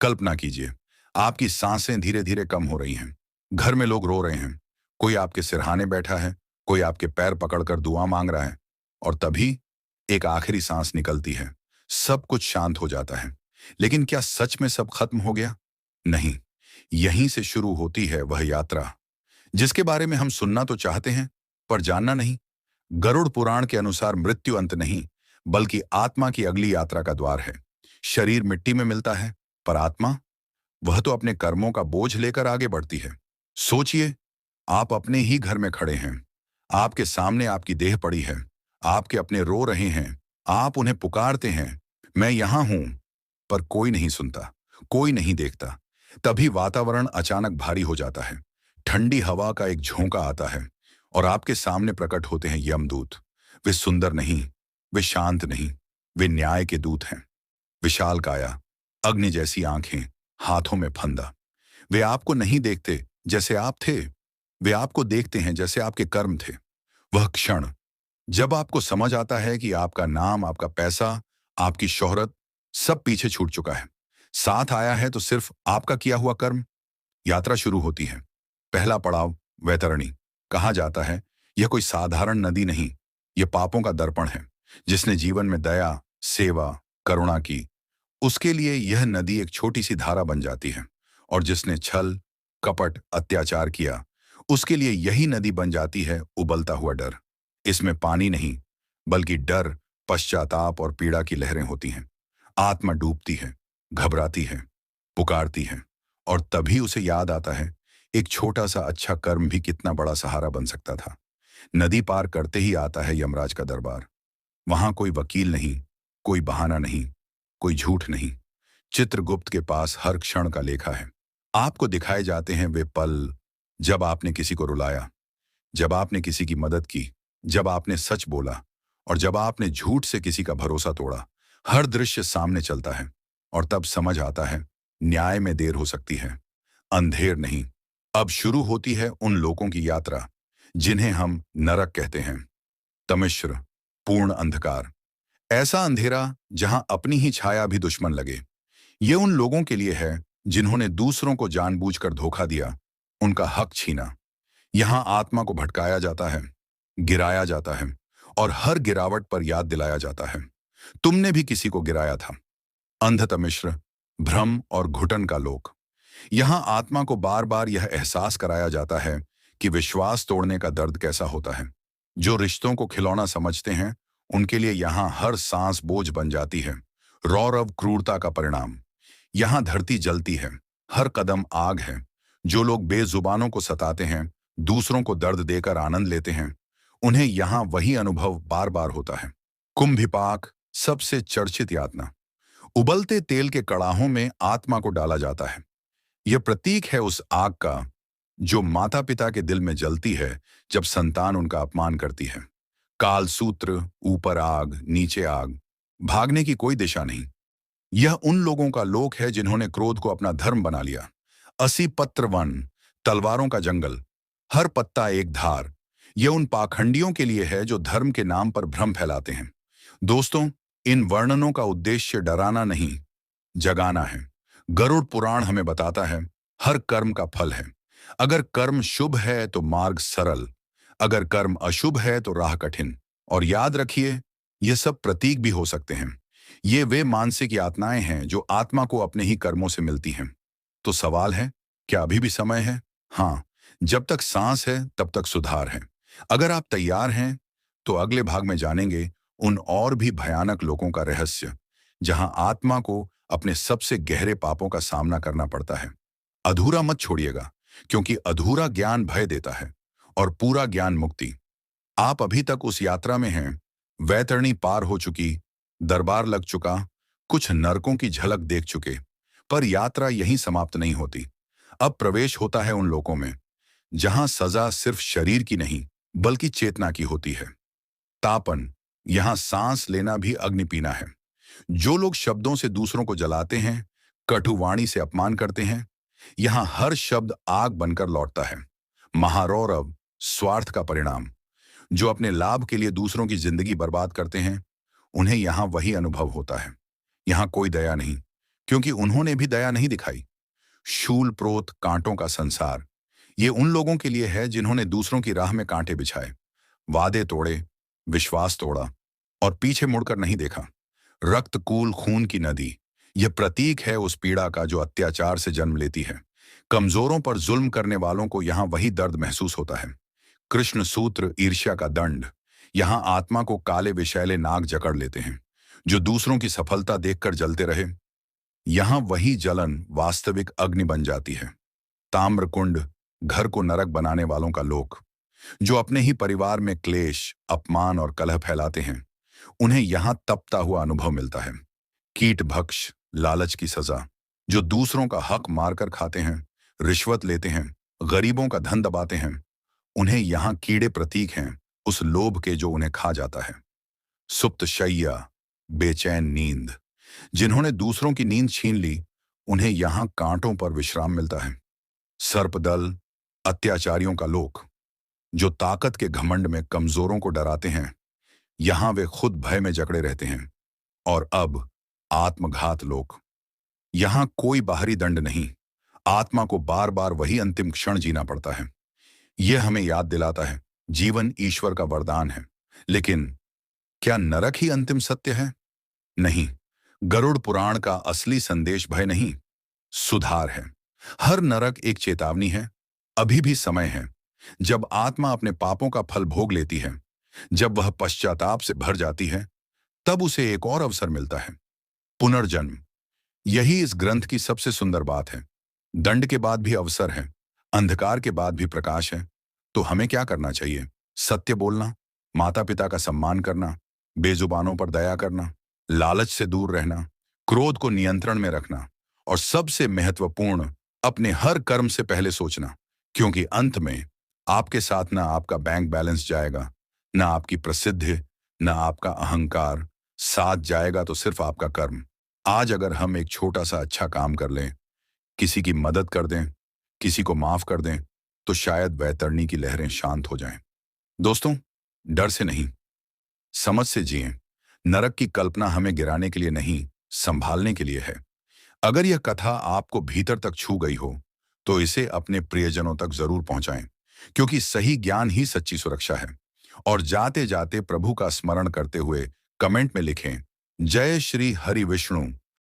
कल्पना कीजिए, आपकी सांसें धीरे धीरे कम हो रही हैं। घर में लोग रो रहे हैं। कोई आपके सिरहाने बैठा है, कोई आपके पैर पकड़कर दुआ मांग रहा है। और तभी एक आखिरी सांस निकलती है। सब कुछ शांत हो जाता है। लेकिन क्या सच में सब खत्म हो गया? नहीं। यहीं से शुरू होती है वह यात्रा जिसके बारे में हम सुनना तो चाहते हैं, पर जानना नहीं। गरुड़ पुराण के अनुसार मृत्यु अंत नहीं, बल्कि आत्मा की अगली यात्रा का द्वार है। शरीर मिट्टी में मिलता है, पर आत्मा, वह तो अपने कर्मों का बोझ लेकर आगे बढ़ती है। सोचिए, आप अपने ही घर में खड़े हैं। आपके सामने आपकी देह पड़ी है। आपके अपने रो रहे हैं। आप उन्हें पुकारते हैं, मैं यहां हूं। पर कोई नहीं सुनता, कोई नहीं देखता। तभी वातावरण अचानक भारी हो जाता है। ठंडी हवा का एक झोंका आता है और आपके सामने प्रकट होते हैं यमदूत। वे सुंदर नहीं, वे शांत नहीं, वे न्याय के दूत हैं। विशाल काया, अग्नि जैसी आंखें, हाथों में फंदा। वे आपको नहीं देखते जैसे आप थे, वे आपको देखते हैं जैसे आपके कर्म थे। वह क्षण जब आपको समझ आता है कि आपका नाम, आपका पैसा, आपकी शोहरत, सब पीछे छूट चुका है। साथ आया है तो सिर्फ आपका किया हुआ कर्म। यात्रा शुरू होती है। पहला पड़ाव, वैतरणी। कहा जाता है यह कोई साधारण नदी नहीं, यह पापों का दर्पण है। जिसने जीवन में दया, सेवा, करुणा की, उसके लिए यह नदी एक छोटी सी धारा बन जाती है। और जिसने छल, कपट, अत्याचार किया, उसके लिए यही नदी बन जाती है उबलता हुआ डर। इसमें पानी नहीं, बल्कि डर, पश्चाताप और पीड़ा की लहरें होती हैं। आत्मा डूबती है, घबराती है, पुकारती है। और तभी उसे याद आता है, एक छोटा सा अच्छा कर्म भी कितना बड़ा सहारा बन सकता था। नदी पार करते ही आता है यमराज का दरबार। वहां कोई वकील नहीं, कोई बहाना नहीं, कोई झूठ नहीं। चित्रगुप्त के पास हर क्षण का लेखा है। आपको दिखाए जाते हैं वे पल जब आपने किसी को रुलाया, जब आपने किसी की मदद की, जब आपने सच बोला और जब आपने झूठ से किसी का भरोसा तोड़ा। हर दृश्य सामने चलता है और तब समझ आता है, न्याय में देर हो सकती है, अंधेर नहीं। अब शुरू होती है उन लोगों की यात्रा जिन्हें हम नरक कहते हैं। तमिश्र, पूर्ण अंधकार। ऐसा अंधेरा जहां अपनी ही छाया भी दुश्मन लगे। ये उन लोगों के लिए है जिन्होंने दूसरों को जानबूझकर धोखा दिया, उनका हक छीना। यहां आत्मा को भटकाया जाता है, गिराया जाता है और हर गिरावट पर याद दिलाया जाता है, तुमने भी किसी को गिराया था। अंधतमिश्र, भ्रम और घुटन का लोक। यहां आत्मा को बार बार यह एहसास कराया जाता है कि विश्वास तोड़ने का दर्द कैसा होता है। जो रिश्तों को खिलौना समझते हैं, उनके लिए यहां हर सांस बोझ बन जाती है। रौरव, क्रूरता का परिणाम। यहां धरती जलती है, हर कदम आग है। जो लोग बेजुबानों को सताते हैं, दूसरों को दर्द देकर आनंद लेते हैं, उन्हें यहां वही अनुभव बार बार होता है। कुंभिपाक, सबसे चर्चित यातना। उबलते तेल के कड़ाहों में आत्मा को डाला जाता है। यह प्रतीक है उस आग का जो माता पिता के दिल में जलती है जब संतान उनका अपमान करती है। काल सूत्र, ऊपर आग, नीचे आग, भागने की कोई दिशा नहीं। यह उन लोगों का लोक है जिन्होंने क्रोध को अपना धर्म बना लिया। 80 पत्र वन, तलवारों का जंगल, हर पत्ता एक धार। यह उन पाखंडियों के लिए है जो धर्म के नाम पर भ्रम फैलाते हैं। दोस्तों, इन वर्णनों का उद्देश्य डराना नहीं, जगाना है। गरुड़ पुराण हमें बताता है, हर कर्म का फल है। अगर कर्म शुभ है तो मार्ग सरल, अगर कर्म अशुभ है तो राह कठिन। और याद रखिए, ये सब प्रतीक भी हो सकते हैं। ये वे मानसिक यातनाएं हैं जो आत्मा को अपने ही कर्मों से मिलती हैं। तो सवाल है, क्या अभी भी समय है? हाँ, जब तक सांस है तब तक सुधार है। अगर आप तैयार हैं तो अगले भाग में जानेंगे उन और भी भयानक लोगों का रहस्य जहां आत्मा को अपने सबसे गहरे पापों का सामना करना पड़ता है। अधूरा मत छोड़िएगा, क्योंकि अधूरा ज्ञान भय देता है और पूरा ज्ञान मुक्ति। आप अभी तक उस यात्रा में हैं, वैतरणी पार हो चुकी, दरबार लग चुका, कुछ नरकों की झलक देख चुके। पर यात्रा यहीं समाप्त नहीं होती। अब प्रवेश होता है उन लोकों में जहां सजा सिर्फ शरीर की नहीं, बल्कि चेतना की होती है। तापन, यहां सांस लेना भी अग्नि पीना है। जो लोग शब्दों से दूसरों को जलाते हैं, कटुवाणी से अपमान करते हैं, यहां हर शब्द आग बनकर लौटता है। महारौरव, स्वार्थ का परिणाम। जो अपने लाभ के लिए दूसरों की जिंदगी बर्बाद करते हैं, उन्हें यहां वही अनुभव होता है। यहां कोई दया नहीं, क्योंकि उन्होंने भी दया नहीं दिखाई। शूल प्रोत कांटों का संसार, ये उन लोगों के लिए है जिन्होंने दूसरों की राह में कांटे बिछाए, वादे तोड़े, विश्वास तोड़ा और पीछे मुड़कर नहीं देखा। रक्तकूल खून की नदी, यह प्रतीक है उस पीड़ा का जो अत्याचार से जन्म लेती है। कमजोरों पर जुल्म करने वालों को यहां वही दर्द महसूस होता है। कृष्ण सूत्र ईर्ष्या का दंड, यहां आत्मा को काले विषैले नाग जकड़ लेते हैं। जो दूसरों की सफलता देखकर जलते रहे, यहां वही जलन वास्तविक अग्नि बन जाती है। ताम्रकुंड, घर को नरक बनाने वालों का लोक, जो अपने ही परिवार में क्लेश, अपमान और कलह फैलाते हैं, उन्हें यहां तपता हुआ अनुभव मिलता है। कीट भक्ष, लालच की सजा, जो दूसरों का हक मारकर खाते हैं, रिश्वत लेते हैं, गरीबों का धन दबाते हैं, उन्हें यहां कीड़े प्रतीक हैं उस लोभ के जो उन्हें खा जाता है। सुप्त शैया, बेचैन नींद, जिन्होंने दूसरों की नींद छीन ली, उन्हें यहां कांटों पर विश्राम मिलता है। सर्पदल, अत्याचारियों का लोक, जो ताकत के घमंड में कमजोरों को डराते हैं, यहां वे खुद भय में जकड़े रहते हैं। और अब आत्मघात लोक, यहां कोई बाहरी दंड नहीं, आत्मा को बार बार वही अंतिम क्षण जीना पड़ता है। यह हमें याद दिलाता है, जीवन ईश्वर का वरदान है, लेकिन क्या नरक ही अंतिम सत्य है? नहीं। गरुड़ पुराण का असली संदेश भय नहीं, सुधार है। हर नरक एक चेतावनी है। अभी भी समय है। जब आत्मा अपने पापों का फल भोग लेती है, जब वह पश्चाताप से भर जाती है, तब उसे एक और अवसर मिलता है, पुनर्जन्म। यही इस ग्रंथ की सबसे सुंदर बात है। दंड के बाद भी अवसर है, अंधकार के बाद भी प्रकाश है। तो हमें क्या करना चाहिए? सत्य बोलना, माता पिता का सम्मान करना, बेजुबानों पर दया करना, लालच से दूर रहना, क्रोध को नियंत्रण में रखना और सबसे महत्वपूर्ण, अपने हर कर्म से पहले सोचना, क्योंकि अंत में आपके साथ ना आपका बैंक बैलेंस जाएगा, ना आपकी प्रसिद्धि, ना आपका अहंकार, साथ जाएगा तो सिर्फ आपका कर्म। आज अगर हम एक छोटा सा अच्छा काम कर लें, किसी की मदद कर दें, किसी को माफ कर दें, तो शायद वैतरणी की लहरें शांत हो जाएं। दोस्तों, डर से नहीं, समझ से जिएं। नरक की कल्पना हमें गिराने के लिए नहीं, संभालने के लिए है। अगर यह कथा आपको भीतर तक छू गई हो, तो इसे अपने प्रियजनों तक जरूर पहुंचाएं, क्योंकि सही ज्ञान ही सच्ची सुरक्षा है। और जाते जाते प्रभु का स्मरण करते हुए कमेंट में लिखें, जय श्री हरि विष्णु।